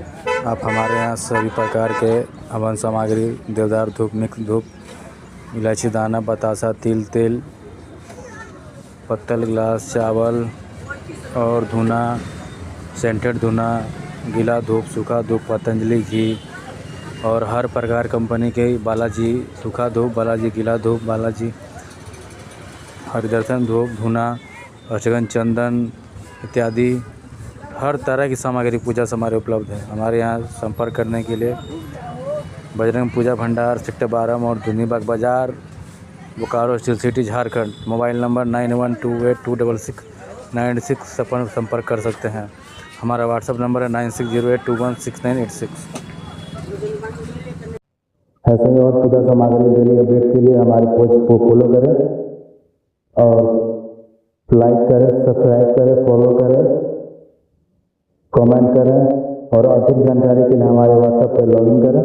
आप हमारे यहाँ सभी प्रकार के हवन सामग्री, देवदार धूप, मिक्स धूप, इलायची दाना, बतासा, तिल तेल, पत्तल, ग्लास, चावल और धुना, सेंटेड धुना, गीला धूप, सूखा धूप, पतंजलि घी और हर प्रकार कंपनी के बालाजी सूखा धूप, बालाजी गीला धूप, बालाजी हरिदर्शन धूप, धुना, अष्टगंध, चंदन इत्यादि हर तरह की सामग्री पूजा से हमारे उपलब्ध है। हमारे यहाँ संपर्क करने के लिए बजरंग पूजा भंडार, सेक्टर 12 और दुनिबाग बाज़ार, Bokaro steel city, Jharkhand. Mobile number 9128266996 पर संपर्क कर सकते हैं। हमारा व्हाट्सअप नंबर है 9608216986। ऐसे ही और पूजा सामग्री डेली अपडेट के लिए हमारे पेज को फॉलो करें और लाइक करें, सब्सक्राइब करें, फॉलो करें, कमेंट करें और अधिक जानकारी के लिए हमारे व्हाट्सएप पर लॉगिन करें।